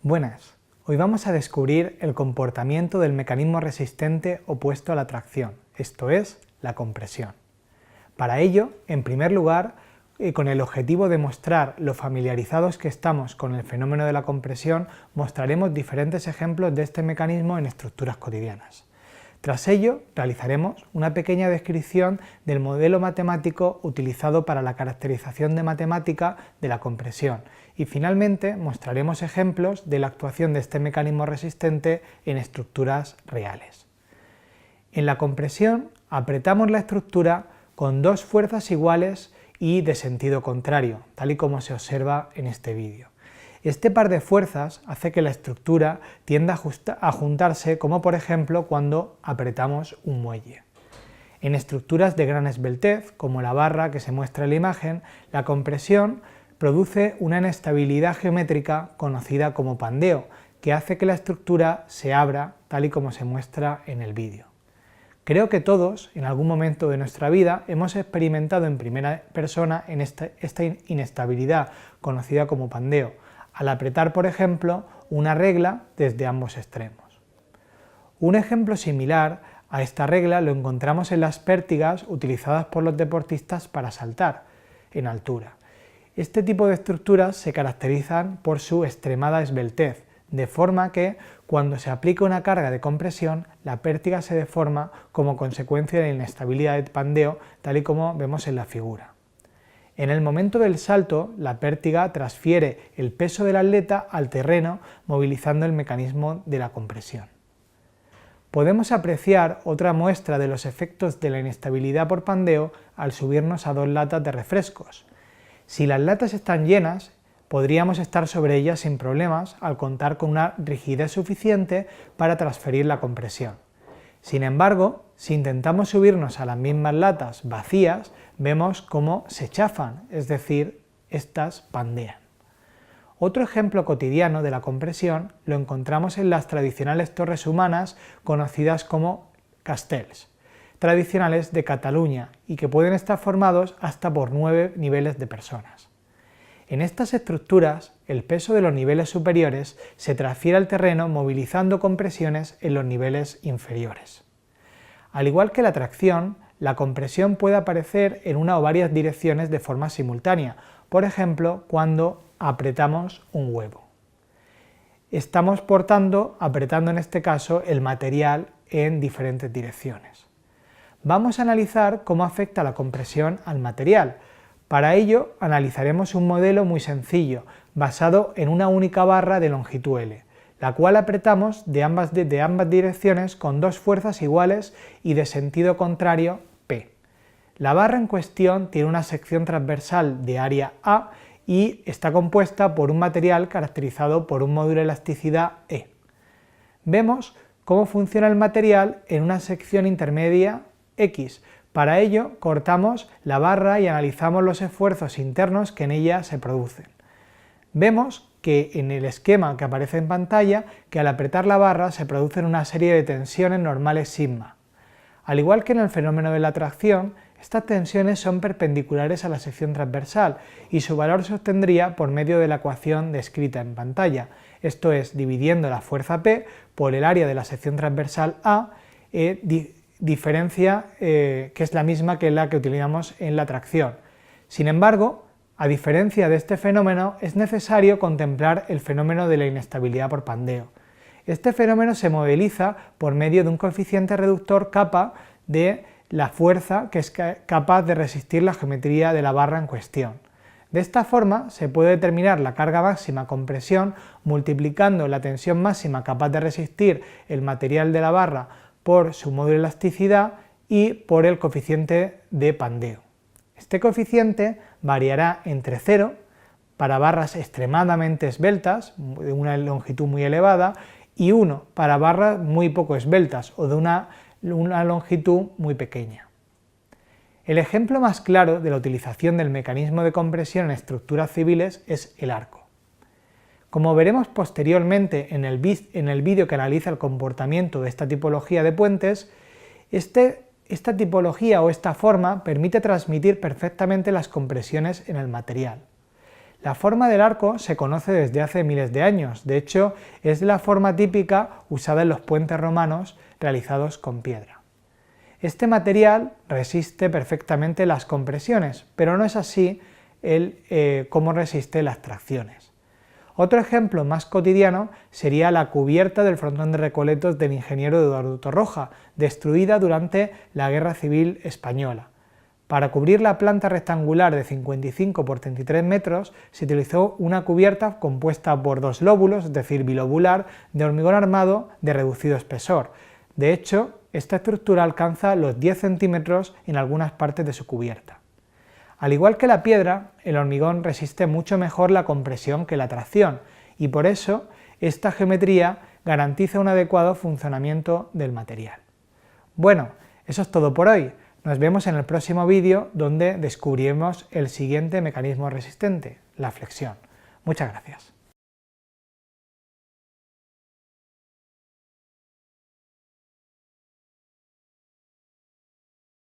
Buenas, hoy vamos a descubrir el comportamiento del mecanismo resistente opuesto a la tracción, esto es, la compresión. Para ello, en primer lugar, con el objetivo de mostrar lo familiarizados que estamos con el fenómeno de la compresión, mostraremos diferentes ejemplos de este mecanismo en estructuras cotidianas. Tras ello, realizaremos una pequeña descripción del modelo matemático utilizado para la caracterización de matemática de la compresión y finalmente mostraremos ejemplos de la actuación de este mecanismo resistente en estructuras reales. En la compresión apretamos la estructura con dos fuerzas iguales y de sentido contrario, tal y como se observa en este vídeo. Este par de fuerzas hace que la estructura tienda a juntarse, como por ejemplo cuando apretamos un muelle. En estructuras de gran esbeltez, como la barra que se muestra en la imagen, la compresión produce una inestabilidad geométrica conocida como pandeo, que hace que la estructura se abra, tal y como se muestra en el vídeo. Creo que todos, en algún momento de nuestra vida, hemos experimentado en primera persona esta inestabilidad, conocida como pandeo, al apretar, por ejemplo, una regla desde ambos extremos. Un ejemplo similar a esta regla lo encontramos en las pértigas utilizadas por los deportistas para saltar en altura. Este tipo de estructuras se caracterizan por su extremada esbeltez, de forma que, cuando se aplica una carga de compresión, la pértiga se deforma como consecuencia de la inestabilidad del pandeo, tal y como vemos en la figura. En el momento del salto, la pértiga transfiere el peso del atleta al terreno, movilizando el mecanismo de la compresión. Podemos apreciar otra muestra de los efectos de la inestabilidad por pandeo al subirnos a dos latas de refrescos. Si las latas están llenas, podríamos estar sobre ellas sin problemas al contar con una rigidez suficiente para transferir la compresión. Sin embargo, si intentamos subirnos a las mismas latas vacías, vemos cómo se chafan, es decir, estas pandean. Otro ejemplo cotidiano de la compresión lo encontramos en las tradicionales torres humanas conocidas como castells, tradicionales de Cataluña y que pueden estar formados hasta por 9 niveles de personas. En estas estructuras, el peso de los niveles superiores se transfiere al terreno movilizando compresiones en los niveles inferiores. Al igual que la tracción, la compresión puede aparecer en una o varias direcciones de forma simultánea, por ejemplo, cuando apretamos un huevo. Estamos, por tanto, apretando en este caso el material en diferentes direcciones. Vamos a analizar cómo afecta la compresión al material. Para ello, analizaremos un modelo muy sencillo, basado en una única barra de longitud L, la cual apretamos de ambas direcciones con dos fuerzas iguales y de sentido contrario P. La barra en cuestión tiene una sección transversal de área A y está compuesta por un material caracterizado por un módulo de elasticidad E. Vemos cómo funciona el material en una sección intermedia X. Para ello, cortamos la barra y analizamos los esfuerzos internos que en ella se producen. Vemos que en el esquema que aparece en pantalla, que al apretar la barra se producen una serie de tensiones normales sigma. Al igual que en el fenómeno de la tracción, estas tensiones son perpendiculares a la sección transversal y su valor se obtendría por medio de la ecuación descrita en pantalla, esto es, dividiendo la fuerza P por el área de la sección transversal A, diferencia que es la misma que la que utilizamos en la tracción. Sin embargo, a diferencia de este fenómeno, es necesario contemplar el fenómeno de la inestabilidad por pandeo. Este fenómeno se modeliza por medio de un coeficiente reductor kappa de la fuerza que es capaz de resistir la geometría de la barra en cuestión. De esta forma se puede determinar la carga máxima con presión multiplicando la tensión máxima capaz de resistir el material de la barra por su módulo de elasticidad y por el coeficiente de pandeo. Este coeficiente variará entre 0 para barras extremadamente esbeltas, de una longitud muy elevada, y 1 para barras muy poco esbeltas o de una longitud muy pequeña. El ejemplo más claro de la utilización del mecanismo de compresión en estructuras civiles es el arco. Como veremos posteriormente en el vídeo que analiza el comportamiento de esta tipología de puentes, esta tipología o esta forma permite transmitir perfectamente las compresiones en el material. La forma del arco se conoce desde hace miles de años, de hecho es la forma típica usada en los puentes romanos realizados con piedra. Este material resiste perfectamente las compresiones, pero no es así cómo resiste las tracciones. Otro ejemplo más cotidiano sería la cubierta del frontón de Recoletos del ingeniero Eduardo Torroja, destruida durante la Guerra Civil Española. Para cubrir la planta rectangular de 55 por 33 metros se utilizó una cubierta compuesta por dos lóbulos, es decir, bilobular, de hormigón armado de reducido espesor. De hecho, esta estructura alcanza los 10 centímetros en algunas partes de su cubierta. Al igual que la piedra, el hormigón resiste mucho mejor la compresión que la tracción y por eso esta geometría garantiza un adecuado funcionamiento del material. Bueno, eso es todo por hoy. Nos vemos en el próximo vídeo donde descubriremos el siguiente mecanismo resistente, la flexión. Muchas gracias.